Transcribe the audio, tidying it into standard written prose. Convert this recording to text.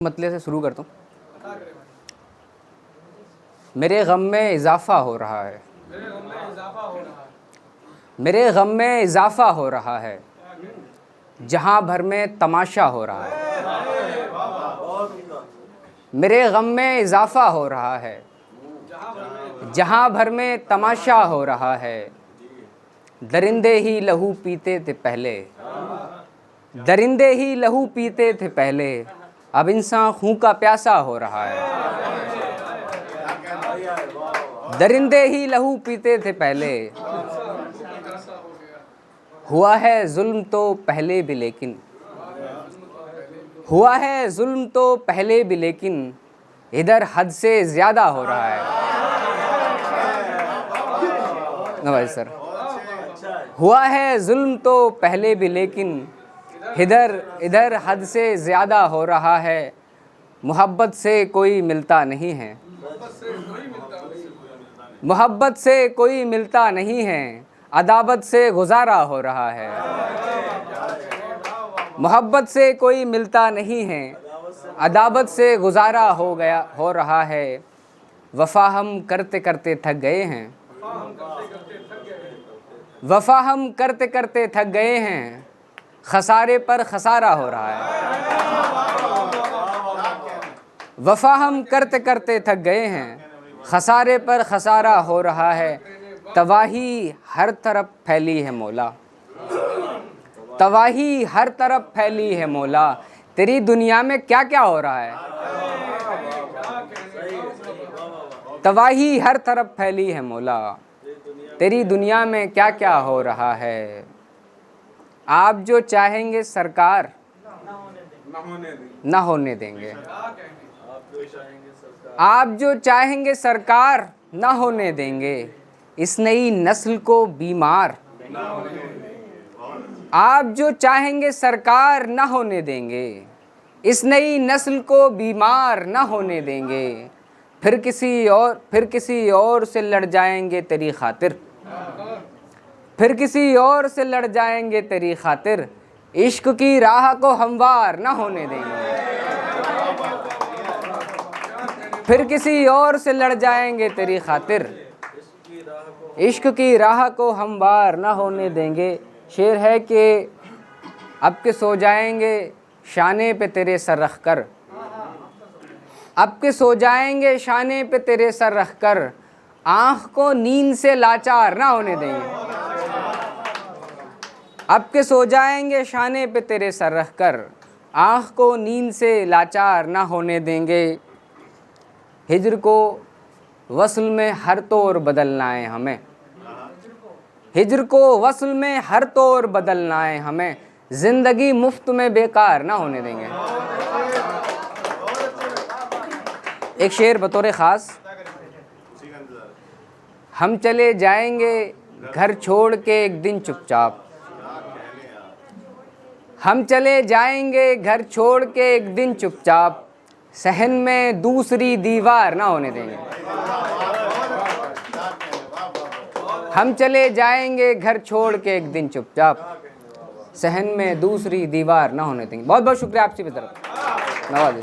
मतले से शुरू करता हूँ। मेरे गम में इजाफ़ा हो रहा है, मेरे गम में इजाफ़ा हो रहा है, जहाँ भर में तमाशा हो रहा है। मेरे गम में इजाफ़ा हो रहा है, जहाँ भर में तमाशा हो रहा है। दरिंदे ही लहू पीते थे पहले, दरिंदे ही लहू पीते थे पहले, अब इंसान खून का प्यासा हो रहा है। दरिंदे ही लहू पीते थे पहले, हुआ है जुल्म तो पहले भी लेकिन, हुआ है जुल्म तो पहले भी लेकिन, इधर हद से ज़्यादा हो रहा है। नवाज सर, हुआ है जुल्म तो पहले भी लेकिन, इधर हद से ज़्यादा हो रहा है। मोहब्बत से कोई मिलता नहीं है, मोहब्बत से कोई मिलता नहीं है, अदावत से गुजारा हो रहा है। मोहब्बत से कोई मिलता नहीं है, अदावत से गुजारा हो रहा है। वफ़ा हम करते करते थक गए हैं, वफ़ा हम करते करते थक गए हैं, खसारे पर खसारा हो रहा है। वफ़ा हम करते करते थक गए हैं, खसारे पर खसारा हो रहा है। तबाही हर तरफ फैली है मौला, तबाही हर तरफ फैली है मौला, तेरी दुनिया में क्या क्या हो रहा है। तबाही हर तरफ फैली है मौला, तेरी दुनिया में क्या क्या हो रहा है। आप जो चाहेंगे सरकार न होने देंगे, आप जो चाहेंगे सरकार न होने देंगे, इस नई नस्ल को बीमार। आप जो चाहेंगे सरकार न होने देंगे, इस नई नस्ल को बीमार न होने देंगे। फिर किसी और से लड़ जाएंगे तेरी खातिर, फिर किसी और से लड़ जाएंगे तेरी खातिर, इश्क की राह को हमवार न होने देंगे। फिर किसी और से लड़ जाएंगे तेरी खातिर, इश्क की राह को हमवार न होने देंगे। शेर है कि अब के सो जाएंगे शाने पे तेरे सर रख कर, अब के सो जाएंगे शाने पे तेरे सर रख कर, आँख को नींद से लाचार ना होने देंगे। अब के सो जाएंगे शाने पे तेरे सर रख कर, आँख को नींद से लाचार ना होने देंगे। हिज्र को वस्ल में हर तौर बदलना है हमें, हिज्र को वस्ल में हर तौर बदलना है हमें, ज़िंदगी मुफ्त में बेकार ना होने देंगे। एक शेर बतौर ख़ास, हम चले जाएंगे घर छोड़ के एक दिन चुपचाप, हम चले जाएंगे घर छोड़ के एक दिन चुपचाप, सहन में दूसरी दीवार ना होने देंगे। हम चले जाएंगे घर छोड़ के एक दिन चुपचाप, सहन में दूसरी दीवार ना होने देंगे। बहुत बहुत शुक्रिया आपसी तरफ। नवाज़।